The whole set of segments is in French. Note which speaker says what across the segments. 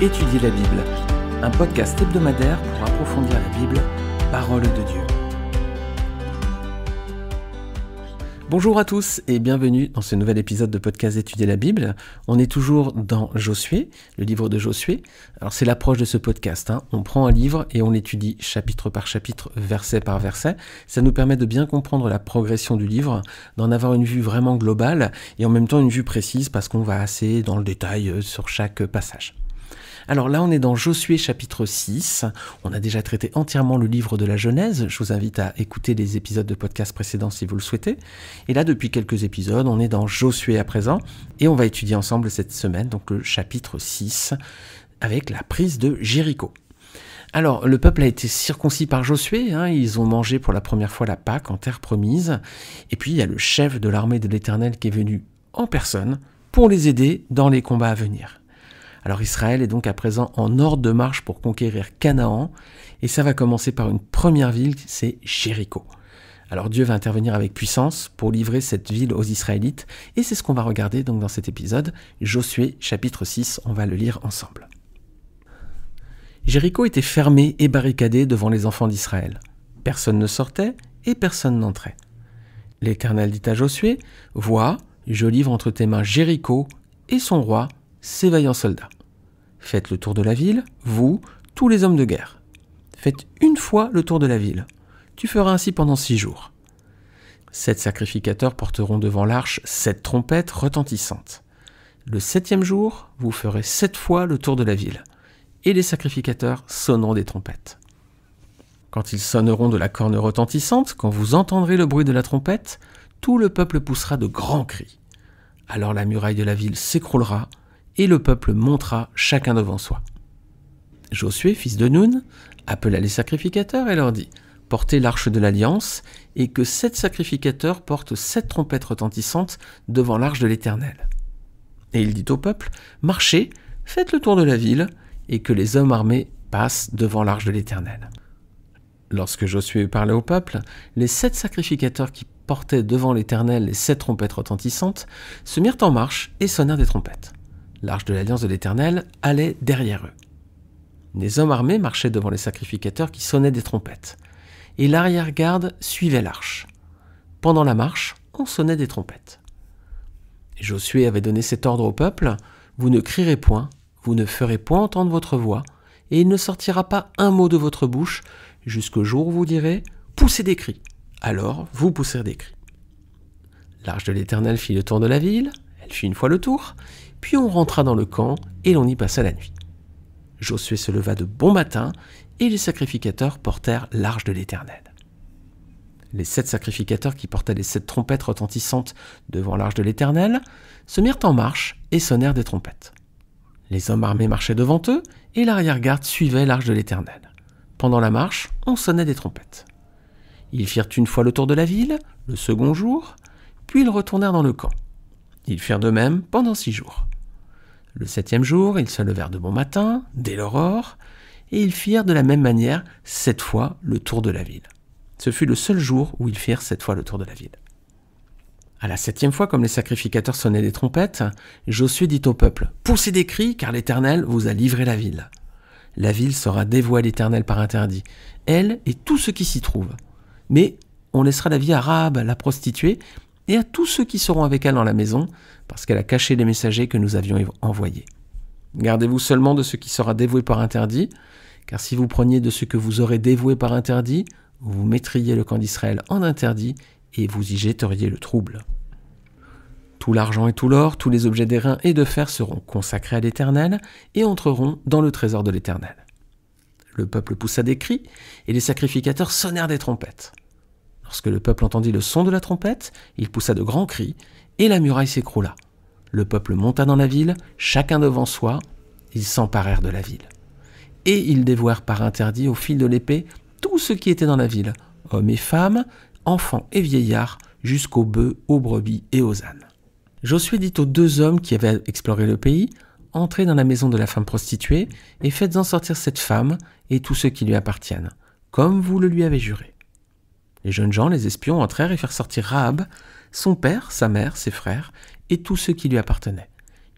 Speaker 1: Étudier la Bible, un podcast hebdomadaire pour approfondir la Bible, parole de Dieu. Bonjour à tous et bienvenue dans ce nouvel épisode de podcast Étudier la Bible. On est toujours dans Josué, le livre de Josué. Alors c'est l'approche de ce podcast, On prend un livre et on l'étudie chapitre par chapitre, verset par verset. Ça nous permet de bien comprendre la progression du livre, d'en avoir une vue vraiment globale et en même temps une vue précise parce qu'on va assez dans le détail sur chaque passage. Alors là, on est dans Josué chapitre 6. On a déjà traité entièrement le livre de la Genèse. Je vous invite à écouter les épisodes de podcast précédents si vous le souhaitez. Et là, depuis quelques épisodes, on est dans Josué à présent. Et on va étudier ensemble cette semaine, donc le chapitre 6, avec la prise de Jéricho. Alors, le peuple a été circoncis par Josué. Ils ont mangé pour la première fois la Pâque en terre promise. Et puis, il y a le chef de l'armée de l'Éternel qui est venu en personne pour les aider dans les combats à venir. Alors Israël est donc à présent en ordre de marche pour conquérir Canaan, et ça va commencer par une première ville, c'est Jéricho. Alors Dieu va intervenir avec puissance pour livrer cette ville aux Israélites, et c'est ce qu'on va regarder donc dans cet épisode, Josué chapitre 6, on va le lire ensemble. Jéricho était fermé et barricadé devant les enfants d'Israël. Personne ne sortait et personne n'entrait. L'Éternel dit à Josué, « Vois, je livre entre tes mains Jéricho et son roi, ses vaillants soldats. Faites le tour de la ville, vous, tous les hommes de guerre. Faites une fois le tour de la ville. Tu feras ainsi pendant 6 jours. 7 sacrificateurs porteront devant l'arche 7 trompettes retentissantes. Le 7e jour, vous ferez 7 fois le tour de la ville, et les sacrificateurs sonneront des trompettes. Quand ils sonneront de la corne retentissante, quand vous entendrez le bruit de la trompette, tout le peuple poussera de grands cris. Alors la muraille de la ville s'écroulera, et le peuple montera chacun devant soi. Josué, fils de Nun, appela les sacrificateurs et leur dit « Portez l'arche de l'Alliance, et que 7 sacrificateurs portent 7 trompettes retentissantes devant l'arche de l'Éternel. » Et il dit au peuple « Marchez, faites le tour de la ville, et que les hommes armés passent devant l'arche de l'Éternel. » Lorsque Josué parlait au peuple, les 7 sacrificateurs qui portaient devant l'Éternel les 7 trompettes retentissantes se mirent en marche et sonnèrent des trompettes. L'arche de l'Alliance de l'Éternel allait derrière eux. Les hommes armés marchaient devant les sacrificateurs qui sonnaient des trompettes, et l'arrière-garde suivait l'arche. Pendant la marche, on sonnait des trompettes. Josué avait donné cet ordre au peuple, « Vous ne crierez point, vous ne ferez point entendre votre voix, et il ne sortira pas un mot de votre bouche, jusqu'au jour où vous direz « Poussez des cris ». Alors vous pousserez des cris. L'arche de l'Éternel fit le tour de la ville, elle fit une fois le tour, puis on rentra dans le camp et l'on y passa la nuit. Josué se leva de bon matin et les sacrificateurs portèrent l'arche de l'Éternel. Les 7 sacrificateurs qui portaient les 7 trompettes retentissantes devant l'arche de l'Éternel se mirent en marche et sonnèrent des trompettes. Les hommes armés marchaient devant eux et l'arrière-garde suivait l'arche de l'Éternel. Pendant la marche, on sonnait des trompettes. Ils firent une fois le tour de la ville, le second jour, puis ils retournèrent dans le camp. Ils firent de même pendant 6 jours. Le 7e jour, ils se levèrent de bon matin, dès l'aurore, et ils firent de la même manière 7 fois le tour de la ville. Ce fut le seul jour où ils firent 7 fois le tour de la ville. À la 7e fois, comme les sacrificateurs sonnaient des trompettes, Josué dit au peuple « Poussez des cris, car l'Éternel vous a livré la ville. La ville sera dévouée à l'Éternel par interdit, elle et tout ce qui s'y trouve. Mais on laissera la vie à Rahab, la prostituée, et à tous ceux qui seront avec elle dans la maison, parce qu'elle a caché les messagers que nous avions envoyés. Gardez-vous seulement de ce qui sera dévoué par interdit, car si vous preniez de ce que vous aurez dévoué par interdit, vous mettriez le camp d'Israël en interdit, et vous y jetteriez le trouble. Tout l'argent et tout l'or, tous les objets d'airain et de fer seront consacrés à l'Éternel, et entreront dans le trésor de l'Éternel. Le peuple poussa des cris, et les sacrificateurs sonnèrent des trompettes. Lorsque le peuple entendit le son de la trompette, il poussa de grands cris, et la muraille s'écroula. Le peuple monta dans la ville, chacun devant soi, ils s'emparèrent de la ville. Et ils dévouèrent par interdit au fil de l'épée tout ce qui était dans la ville, hommes et femmes, enfants et vieillards, jusqu'aux bœufs, aux brebis et aux ânes. Josué dit aux 2 hommes qui avaient exploré le pays, « Entrez dans la maison de la femme prostituée, et faites-en sortir cette femme et tous ceux qui lui appartiennent, comme vous le lui avez juré. » Les jeunes gens, les espions, entrèrent et firent sortir Rahab, son père, sa mère, ses frères, et tous ceux qui lui appartenaient.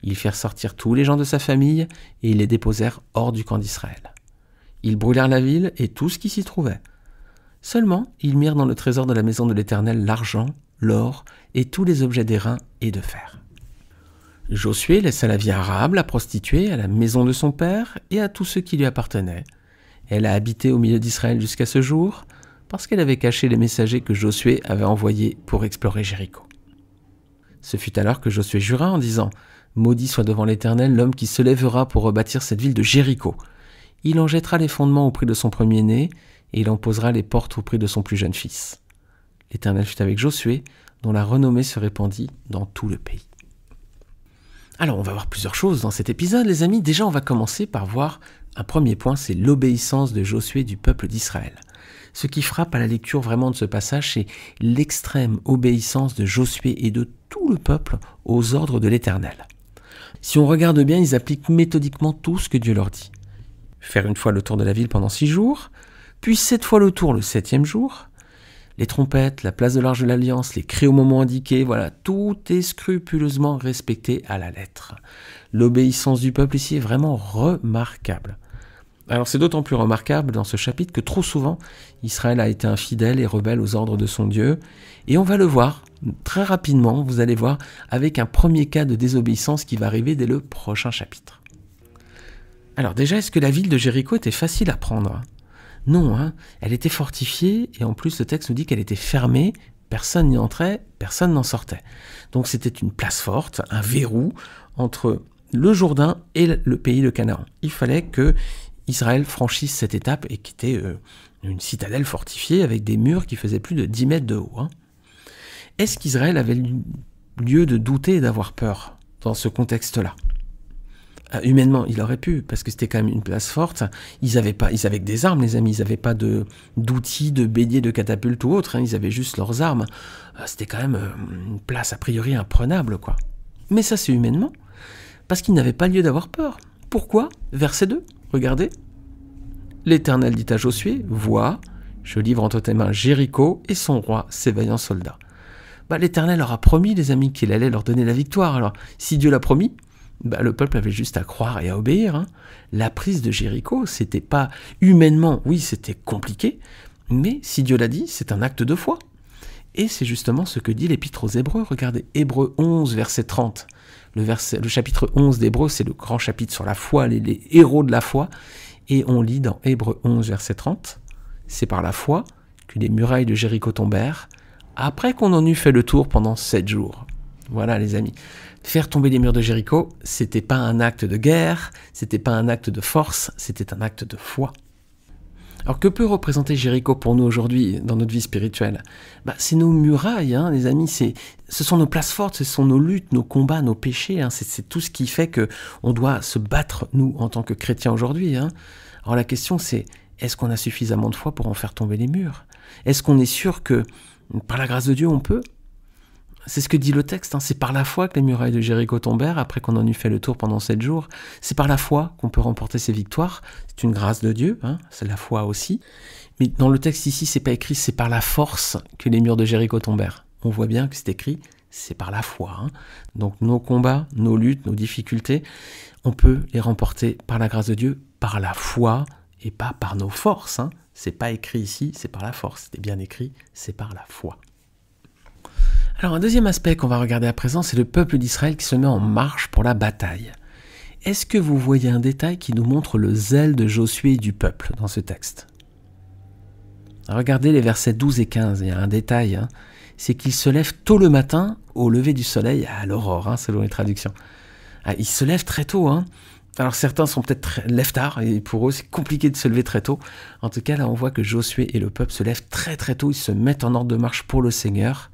Speaker 1: Ils firent sortir tous les gens de sa famille et ils les déposèrent hors du camp d'Israël. Ils brûlèrent la ville et tout ce qui s'y trouvait. Seulement, ils mirent dans le trésor de la maison de l'Éternel l'argent, l'or et tous les objets d'airain et de fer. Josué laissa la vieille arabe, la prostituée, à la maison de son père et à tous ceux qui lui appartenaient. Elle a habité au milieu d'Israël jusqu'à ce jour, parce qu'elle avait caché les messagers que Josué avait envoyés pour explorer Jéricho. Ce fut alors que Josué jura en disant « Maudit soit devant l'Éternel l'homme qui se lèvera pour rebâtir cette ville de Jéricho. Il en jettera les fondements au prix de son premier-né, et il en posera les portes au prix de son plus jeune fils. » L'Éternel fut avec Josué, dont la renommée se répandit dans tout le pays. Alors, on va voir plusieurs choses dans cet épisode, les amis. Déjà, on va commencer par voir un premier point, c'est l'obéissance de Josué du peuple d'Israël. Ce qui frappe à la lecture vraiment de ce passage, c'est l'extrême obéissance de Josué et de tout le peuple aux ordres de l'Éternel. Si on regarde bien, ils appliquent méthodiquement tout ce que Dieu leur dit. Faire une fois le tour de la ville pendant 6 jours, puis 7 fois le tour le 7e jour. Les trompettes, la place de l'Arche de l'Alliance, les cris au moment indiqué, voilà, tout est scrupuleusement respecté à la lettre. L'obéissance du peuple ici est vraiment remarquable. Alors c'est d'autant plus remarquable dans ce chapitre que trop souvent, Israël a été infidèle et rebelle aux ordres de son Dieu. Et on va le voir très rapidement, vous allez voir, avec un premier cas de désobéissance qui va arriver dès le prochain chapitre. Alors déjà, est-ce que la ville de Jéricho était facile à prendre ? Non, elle était fortifiée et en plus le texte nous dit qu'elle était fermée, personne n'y entrait, personne n'en sortait. Donc c'était une place forte, un verrou entre le Jourdain et le pays de Canaan. Il fallait que Israël franchisse cette étape et qui était une citadelle fortifiée avec des murs qui faisaient plus de 10 mètres de haut. Est-ce qu'Israël avait lieu de douter et d'avoir peur dans ce contexte-là ? Humainement, il aurait pu, parce que c'était quand même une place forte. Ils avaient que des armes, les amis. Ils n'avaient pas d'outils, de béliers, de catapultes ou autre. Ils avaient juste leurs armes. C'était quand même une place a priori imprenable, quoi. Mais ça, c'est humainement, parce qu'ils n'avaient pas lieu d'avoir peur. Pourquoi ? Verset 2, regardez. L'Éternel dit à Josué, « Vois, je livre entre tes mains Jéricho et son roi, ses vaillants soldats. » L'Éternel leur a promis, les amis, qu'il allait leur donner la victoire. Alors, si Dieu l'a promis, le peuple avait juste à croire et à obéir. La prise de Jéricho, c'était pas humainement, oui, c'était compliqué, mais si Dieu l'a dit, c'est un acte de foi. Et c'est justement ce que dit l'Épître aux Hébreux. Regardez, Hébreux 11, verset 30. Le chapitre 11 d'Hébreux, c'est le grand chapitre sur la foi, les héros de la foi. Et on lit dans Hébreux 11, verset 30, « C'est par la foi que les murailles de Jéricho tombèrent, après qu'on en eut fait le tour pendant 7 jours. » Voilà, les amis. Faire tomber les murs de Jéricho, c'était pas un acte de guerre, c'était pas un acte de force, c'était un acte de foi. Alors que peut représenter Jéricho pour nous aujourd'hui dans notre vie spirituelle ? C'est nos murailles, les amis, ce sont nos places fortes, ce sont nos luttes, nos combats, nos péchés, c'est tout ce qui fait qu'on doit se battre, nous, en tant que chrétiens aujourd'hui. Alors la question c'est, est-ce qu'on a suffisamment de foi pour en faire tomber les murs ? Est-ce qu'on est sûr que, par la grâce de Dieu, on peut ? C'est ce que dit le texte, c'est par la foi que les murailles de Jéricho tombèrent, après qu'on en eut fait le tour pendant 7 jours. C'est par la foi qu'on peut remporter ces victoires. C'est une grâce de Dieu, c'est la foi aussi. Mais dans le texte ici, c'est pas écrit, c'est par la force que les murs de Jéricho tombèrent. On voit bien que c'est écrit, c'est par la foi. Donc nos combats, nos luttes, nos difficultés, on peut les remporter par la grâce de Dieu, par la foi, et pas par nos forces. C'est pas écrit ici, c'est par la force. C'est bien écrit, c'est par la foi. Alors un deuxième aspect qu'on va regarder à présent, c'est le peuple d'Israël qui se met en marche pour la bataille. Est-ce que vous voyez un détail qui nous montre le zèle de Josué et du peuple dans ce texte ? Regardez les versets 12 et 15, il y a un détail, c'est qu'ils se lèvent tôt le matin au lever du soleil à l'aurore, selon les traductions. Ils se lèvent très tôt, Alors certains sont peut-être lèvent tard, et pour eux c'est compliqué de se lever très tôt. En tout cas là on voit que Josué et le peuple se lèvent très très tôt, ils se mettent en ordre de marche pour le Seigneur.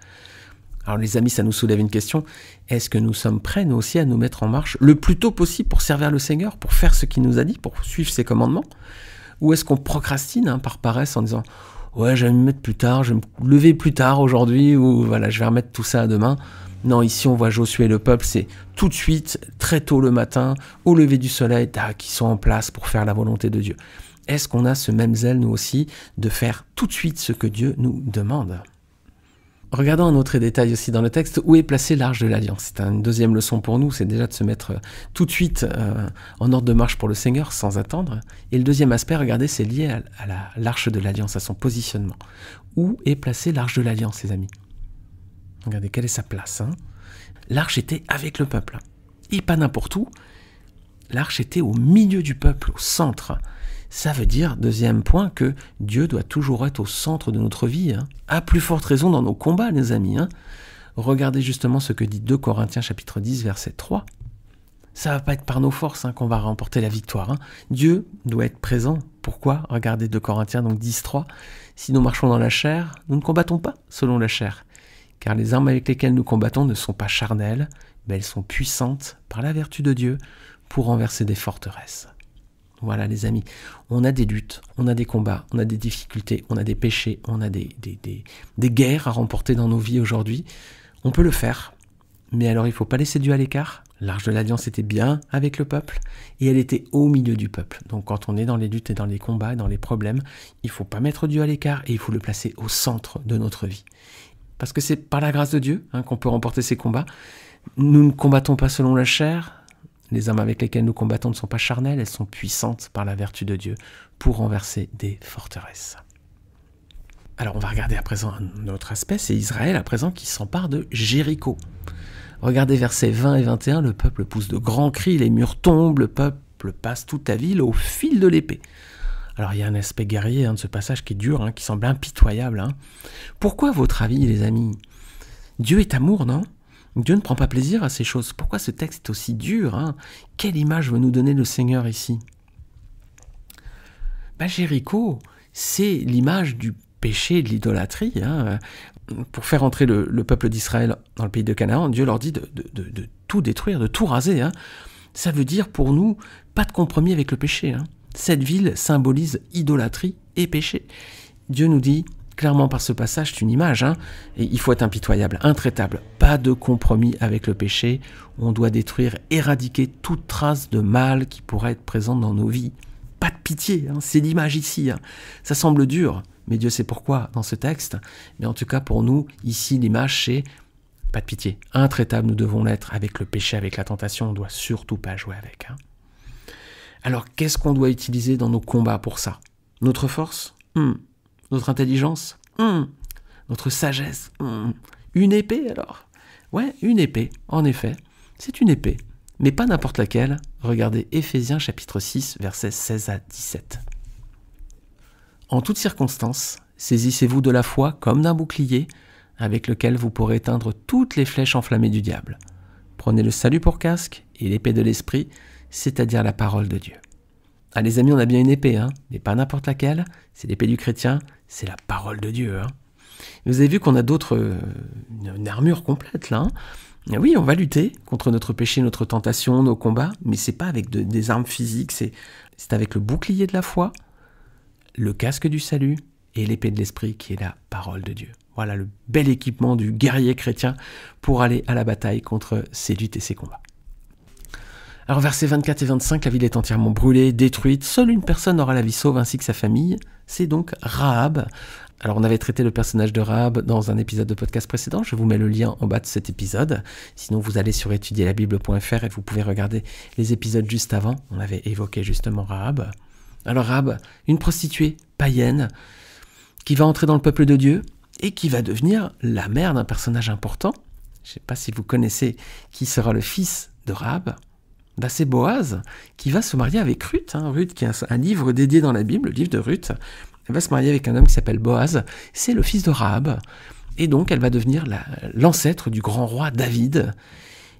Speaker 1: Alors les amis, ça nous soulève une question, est-ce que nous sommes prêts nous aussi à nous mettre en marche le plus tôt possible pour servir le Seigneur, pour faire ce qu'il nous a dit, pour suivre ses commandements ? Ou est-ce qu'on procrastine par paresse en disant « Ouais, je vais me mettre plus tard, je vais me lever plus tard aujourd'hui, ou voilà, je vais remettre tout ça à demain ». Non, ici on voit Josué et le peuple, c'est tout de suite, très tôt le matin, au lever du soleil, qui sont en place pour faire la volonté de Dieu. Est-ce qu'on a ce même zèle nous aussi de faire tout de suite ce que Dieu nous demande ? Regardons un autre détail aussi dans le texte, où est placée l'arche de l'Alliance. C'est une deuxième leçon pour nous, c'est déjà de se mettre tout de suite en ordre de marche pour le Seigneur, sans attendre. Et le deuxième aspect, regardez, c'est lié à l'arche de l'Alliance, à son positionnement. Où est placée l'arche de l'Alliance, les amis? Regardez, quelle est sa place, hein? L'arche était avec le peuple, et pas n'importe où. L'arche était au milieu du peuple, au centre. Ça veut dire, deuxième point, que Dieu doit toujours être au centre de notre vie. Hein. À plus forte raison dans nos combats, les amis. Hein. Regardez justement ce que dit 2 Corinthiens chapitre 10, verset 3. Ça ne va pas être par nos forces qu'on va remporter la victoire. Hein. Dieu doit être présent. Pourquoi? Regardez 2 Corinthiens donc 10, 3. Si nous marchons dans la chair, nous ne combattons pas selon la chair. Car les armes avec lesquelles nous combattons ne sont pas charnelles, mais elles sont puissantes par la vertu de Dieu pour renverser des forteresses. Voilà les amis, on a des luttes, on a des combats, on a des difficultés, on a des péchés, on a des guerres à remporter dans nos vies aujourd'hui. On peut le faire, mais alors il ne faut pas laisser Dieu à l'écart. L'arche de l'Alliance était bien avec le peuple et elle était au milieu du peuple. Donc quand on est dans les luttes et dans les combats, dans les problèmes, il ne faut pas mettre Dieu à l'écart et il faut le placer au centre de notre vie. Parce que c'est par la grâce de Dieu qu'on peut remporter ces combats. Nous ne combattons pas selon la chair. Les armes avec lesquelles nous combattons ne sont pas charnelles, elles sont puissantes par la vertu de Dieu pour renverser des forteresses. Alors on va regarder à présent un autre aspect, c'est Israël à présent qui s'empare de Jéricho. Regardez versets 20 et 21, le peuple pousse de grands cris, les murs tombent, le peuple passe toute la ville au fil de l'épée. Alors il y a un aspect guerrier de ce passage qui est dur, qui semble impitoyable. Pourquoi à votre avis les amis? Dieu est amour, non? Dieu ne prend pas plaisir à ces choses. Pourquoi ce texte est aussi dur? Quelle image veut nous donner le Seigneur ici? Jéricho, c'est l'image du péché et de l'idolâtrie. Pour faire entrer le peuple d'Israël dans le pays de Canaan, Dieu leur dit de tout détruire, de tout raser. Ça veut dire pour nous, pas de compromis avec le péché. Cette ville symbolise idolâtrie et péché. Dieu nous dit clairement par ce passage, c'est une image, et il faut être impitoyable, intraitable, pas de compromis avec le péché, on doit détruire, éradiquer toute trace de mal qui pourrait être présente dans nos vies. Pas de pitié, c'est l'image ici. Ça semble dur, mais Dieu sait pourquoi dans ce texte, mais en tout cas pour nous, ici l'image c'est pas de pitié, intraitable nous devons l'être avec le péché, avec la tentation, on ne doit surtout pas jouer avec. Alors qu'est-ce qu'on doit utiliser dans nos combats pour ça? Notre force? Notre intelligence? Notre sagesse? Une épée alors? Ouais, une épée, en effet. C'est une épée, mais pas n'importe laquelle. Regardez Éphésiens chapitre 6, versets 16 à 17. En toutes circonstances, saisissez-vous de la foi comme d'un bouclier, avec lequel vous pourrez éteindre toutes les flèches enflammées du diable. Prenez le salut pour casque et l'épée de l'esprit, c'est-à-dire la parole de Dieu. Ah les amis, on a bien une épée, mais pas n'importe laquelle, c'est l'épée du chrétien, c'est la parole de Dieu. Vous avez vu qu'on a d'autres, une armure complète là. Et oui, on va lutter contre notre péché, notre tentation, nos combats, mais c'est pas avec des armes physiques, c'est avec le bouclier de la foi, le casque du salut et l'épée de l'esprit qui est la parole de Dieu. Voilà le bel équipement du guerrier chrétien pour aller à la bataille contre ces luttes et ces combats. Alors versets 24 et 25, la ville est entièrement brûlée, détruite, seule une personne aura la vie sauve ainsi que sa famille, c'est donc Rahab. Alors on avait traité le personnage de Rahab dans un épisode de podcast précédent, je vous mets le lien en bas de cet épisode, sinon vous allez sur étudierlabible.fr et vous pouvez regarder les épisodes juste avant, on avait évoqué justement Rahab. Alors Rahab, une prostituée païenne qui va entrer dans le peuple de Dieu et qui va devenir la mère d'un personnage important. Je ne sais pas si vous connaissez qui sera le fils de Rahab. C'est Boaz qui va se marier avec Ruth. Ruth qui est un livre dédié dans la Bible, le livre de Ruth. Elle va se marier avec un homme qui s'appelle Boaz. C'est le fils de Rahab. Et donc elle va devenir l'ancêtre du grand roi David.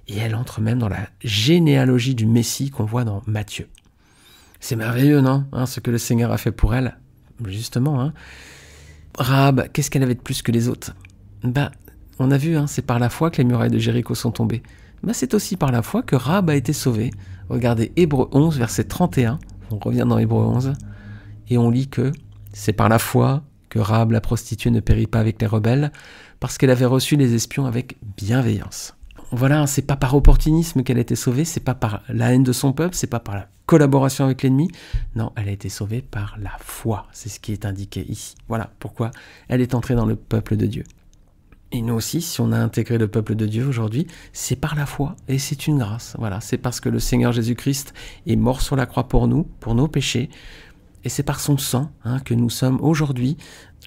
Speaker 1: Et elle entre même dans la généalogie du Messie qu'on voit dans Matthieu. C'est merveilleux, non ce que le Seigneur a fait pour elle. Justement, Rahab, qu'est-ce qu'elle avait de plus que les autres? On a vu, c'est par la foi que les murailles de Jéricho sont tombées. C'est aussi par la foi que Rahab a été sauvée. Regardez Hébreux 11, verset 31. On revient dans Hébreux 11. Et on lit que c'est par la foi que Rahab la prostituée ne périt pas avec les rebelles, parce qu'elle avait reçu les espions avec bienveillance. Voilà, c'est pas par opportunisme qu'elle a été sauvée, c'est pas par la haine de son peuple, c'est pas par la collaboration avec l'ennemi. Non, elle a été sauvée par la foi. C'est ce qui est indiqué ici. Voilà pourquoi elle est entrée dans le peuple de Dieu. Et nous aussi, si on a intégré le peuple de Dieu aujourd'hui, c'est par la foi et c'est une grâce. Voilà, c'est parce que le Seigneur Jésus-Christ est mort sur la croix pour nous, pour nos péchés. Et c'est par son sang que nous sommes aujourd'hui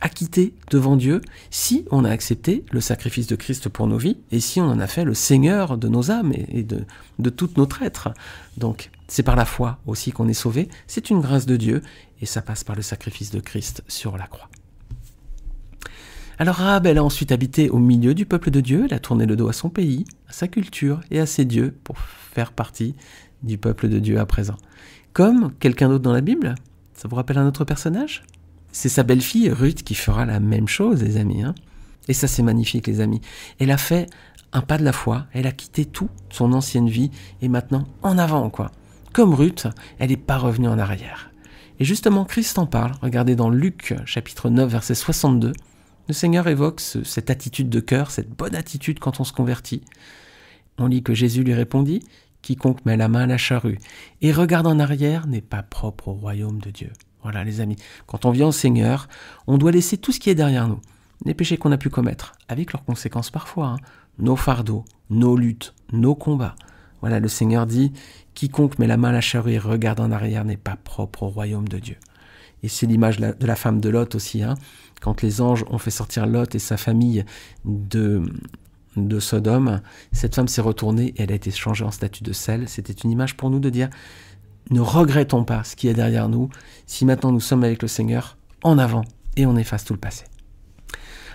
Speaker 1: acquittés devant Dieu si on a accepté le sacrifice de Christ pour nos vies et si on en a fait le Seigneur de nos âmes et de tout notre être. Donc c'est par la foi aussi qu'on est sauvé, c'est une grâce de Dieu et ça passe par le sacrifice de Christ sur la croix. Alors Rahab, elle a ensuite habité au milieu du peuple de Dieu, elle a tourné le dos à son pays, à sa culture et à ses dieux pour faire partie du peuple de Dieu à présent. Comme quelqu'un d'autre dans la Bible, ça vous rappelle un autre personnage ? C'est sa belle-fille Ruth qui fera la même chose, les amis. Et ça, c'est magnifique, les amis. Elle a fait un pas de la foi, elle a quitté tout, son ancienne vie, et maintenant, en avant, quoi. Comme Ruth, elle n'est pas revenue en arrière. Et justement, Christ en parle. Regardez dans Luc, chapitre 9, verset 62. Le Seigneur évoque cette attitude de cœur, cette bonne attitude quand on se convertit. On lit que Jésus lui répondit « Quiconque met la main à la charrue et regarde en arrière n'est pas propre au royaume de Dieu. » Voilà les amis, quand on vient au Seigneur, on doit laisser tout ce qui est derrière nous, les péchés qu'on a pu commettre, avec leurs conséquences parfois, nos fardeaux, nos luttes, nos combats. Voilà, le Seigneur dit « Quiconque met la main à la charrue et regarde en arrière n'est pas propre au royaume de Dieu. » Et c'est l'image de la femme de Lot aussi, quand les anges ont fait sortir Lot et sa famille de Sodome, cette femme s'est retournée et elle a été changée en statue de sel. C'était une image pour nous de dire ne regrettons pas ce qui est derrière nous, si maintenant nous sommes avec le Seigneur, en avant, et on efface tout le passé.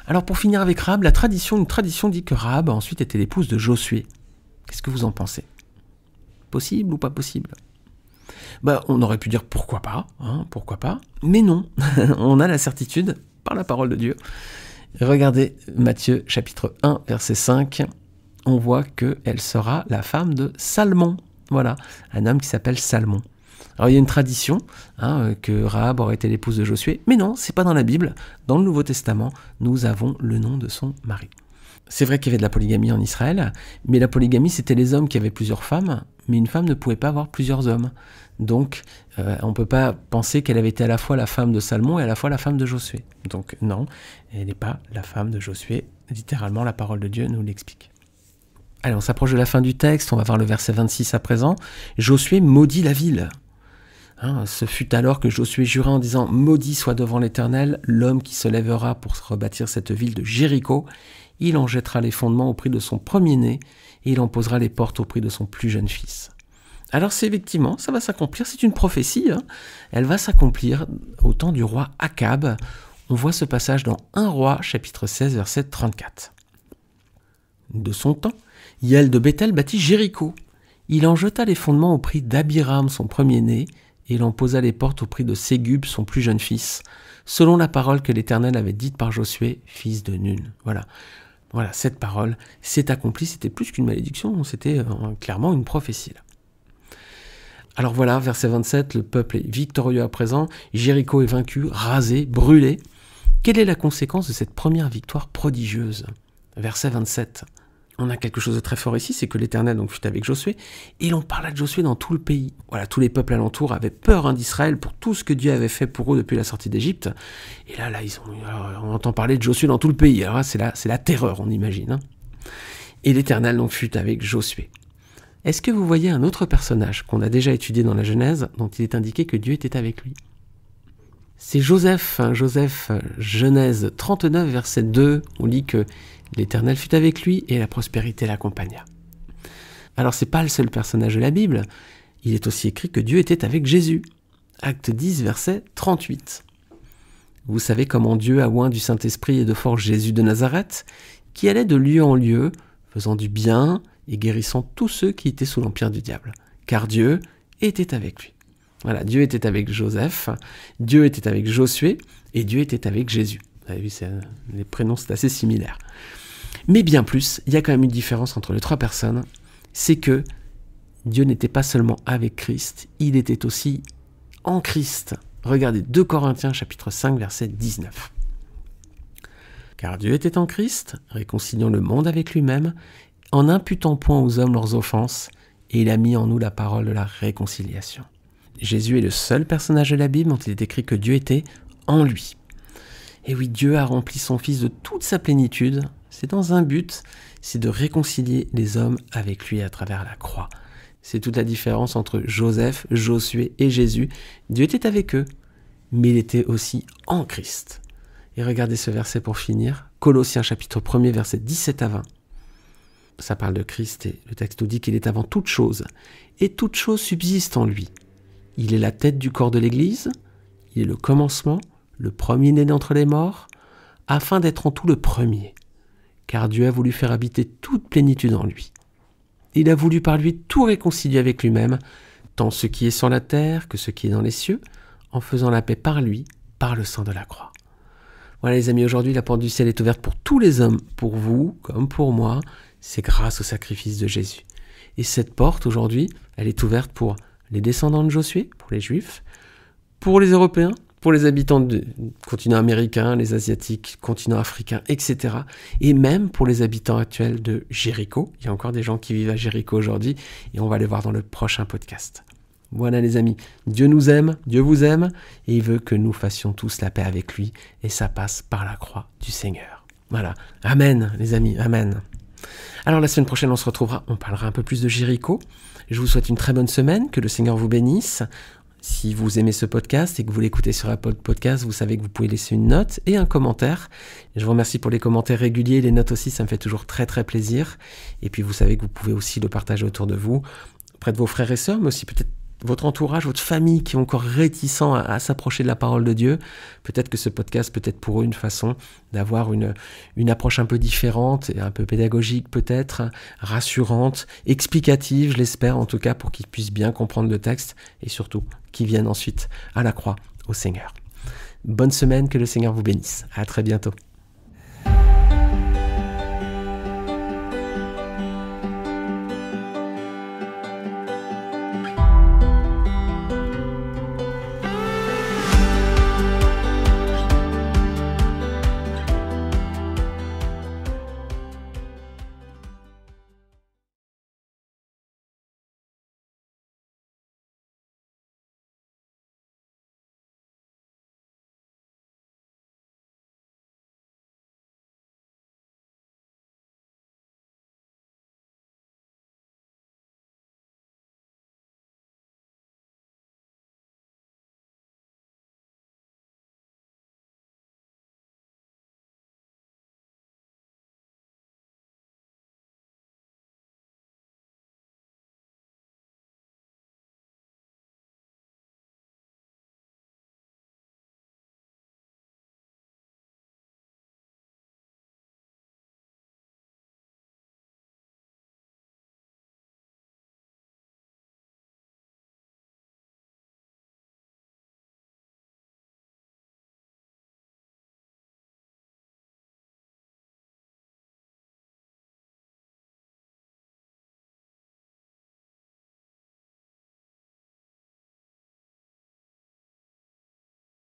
Speaker 1: Alors pour finir avec Rahab, une tradition dit que Rahab a ensuite été l'épouse de Josué. Qu'est-ce que vous en pensez ? Possible ou pas possible ? On aurait pu dire pourquoi pas, mais non, on a la certitude par la parole de Dieu. Regardez Matthieu chapitre 1, verset 5, on voit qu'elle sera la femme de Salmon. Voilà, un homme qui s'appelle Salmon. Alors il y a une tradition que Rahab aurait été l'épouse de Josué, mais non, c'est pas dans la Bible. Dans le Nouveau Testament, nous avons le nom de son mari. C'est vrai qu'il y avait de la polygamie en Israël, mais la polygamie c'était les hommes qui avaient plusieurs femmes, mais une femme ne pouvait pas avoir plusieurs hommes. Donc on ne peut pas penser qu'elle avait été à la fois la femme de Salmon et à la fois la femme de Josué. Donc non, elle n'est pas la femme de Josué, littéralement la parole de Dieu nous l'explique. Allez, on s'approche de la fin du texte, on va voir le verset 26 à présent. Josué maudit la ville. Ce fut alors que Josué jura en disant « Maudit soit devant l'Éternel l'homme qui se lèvera pour rebâtir cette ville de Jéricho. Il en jettera les fondements au prix de son premier-né et il en posera les portes au prix de son plus jeune fils. » Alors c'est effectivement, ça va s'accomplir, c'est une prophétie. Elle va s'accomplir au temps du roi Akab. On voit ce passage dans 1 Roi, chapitre 16, verset 34. De son temps, Hiel de Béthel bâtit Jéricho. Il en jeta les fondements au prix d'Abiram, son premier-né, et il en posa les portes au prix de Ségub, son plus jeune fils, selon la parole que l'Éternel avait dite par Josué, fils de Nun. Voilà, cette parole s'est accomplie, c'était plus qu'une malédiction, c'était clairement une prophétie. Alors voilà, verset 27, le peuple est victorieux à présent, Jéricho est vaincu, rasé, brûlé. Quelle est la conséquence de cette première victoire prodigieuse ? Verset 27. On a quelque chose de très fort ici, c'est que l'Éternel donc fut avec Josué, et l'on parla de Josué dans tout le pays. Voilà, tous les peuples alentours avaient peur d'Israël pour tout ce que Dieu avait fait pour eux depuis la sortie d'Égypte. Et là on entend parler de Josué dans tout le pays. Alors là, c'est la terreur, on imagine. Et l'Éternel donc fut avec Josué. Est-ce que vous voyez un autre personnage qu'on a déjà étudié dans la Genèse, dont il est indiqué que Dieu était avec lui ? C'est Joseph, Genèse 39, verset 2, on lit que l'Éternel fut avec lui et la prospérité l'accompagna. Alors c'est pas le seul personnage de la Bible, il est aussi écrit que Dieu était avec Jésus. Acte 10, verset 38. Vous savez comment Dieu a oint du Saint-Esprit et de force Jésus de Nazareth, qui allait de lieu en lieu, faisant du bien et guérissant tous ceux qui étaient sous l'empire du diable, car Dieu était avec lui. Voilà, Dieu était avec Joseph, Dieu était avec Josué, et Dieu était avec Jésus. Vous avez vu, les prénoms, c'est assez similaire. Mais bien plus, il y a quand même une différence entre les trois personnes, c'est que Dieu n'était pas seulement avec Christ, il était aussi en Christ. Regardez 2 Corinthiens chapitre 5, verset 19. Car Dieu était en Christ, réconciliant le monde avec lui-même, en n'imputant point aux hommes leurs offenses, et il a mis en nous la parole de la réconciliation. Jésus est le seul personnage de la Bible dont il est écrit que Dieu était en lui. Et oui, Dieu a rempli son Fils de toute sa plénitude, c'est dans un but, c'est de réconcilier les hommes avec lui à travers la croix. C'est toute la différence entre Joseph, Josué et Jésus. Dieu était avec eux, mais il était aussi en Christ. Et regardez ce verset pour finir, Colossiens chapitre 1er, versets 17 à 20. Ça parle de Christ et le texte nous dit qu'il est avant toute chose, et toute chose subsiste en lui. Il est la tête du corps de l'Église, il est le commencement, le premier-né d'entre les morts, afin d'être en tout le premier, car Dieu a voulu faire habiter toute plénitude en lui. Il a voulu par lui tout réconcilier avec lui-même, tant ce qui est sur la terre que ce qui est dans les cieux, en faisant la paix par lui, par le sang de la croix. Voilà les amis, aujourd'hui la porte du ciel est ouverte pour tous les hommes, pour vous comme pour moi, c'est grâce au sacrifice de Jésus. Et cette porte aujourd'hui, elle est ouverte pour les descendants de Josué, pour les Juifs, pour les Européens, pour les habitants du continent américain, les Asiatiques, continent africain, etc. Et même pour les habitants actuels de Jéricho. Il y a encore des gens qui vivent à Jéricho aujourd'hui et on va les voir dans le prochain podcast. Voilà les amis, Dieu nous aime, Dieu vous aime et il veut que nous fassions tous la paix avec lui et ça passe par la croix du Seigneur. Voilà, amen les amis, amen. Alors la semaine prochaine on se retrouvera, on parlera un peu plus de Jéricho. Je vous souhaite une très bonne semaine, que le Seigneur vous bénisse. Si vous aimez ce podcast et que vous l'écoutez sur Apple Podcast, vous savez que vous pouvez laisser une note et un commentaire. Je vous remercie pour les commentaires réguliers, les notes aussi, ça me fait toujours très très plaisir. Et puis vous savez que vous pouvez aussi le partager autour de vous, auprès de vos frères et sœurs, mais aussi peut-être votre entourage, votre famille qui est encore réticent à s'approcher de la parole de Dieu. Peut-être que ce podcast peut être pour eux une façon d'avoir une approche un peu différente, et un peu pédagogique peut-être, rassurante, explicative, je l'espère en tout cas, pour qu'ils puissent bien comprendre le texte et surtout qu'ils viennent ensuite à la croix au Seigneur. Bonne semaine, que le Seigneur vous bénisse. À très bientôt.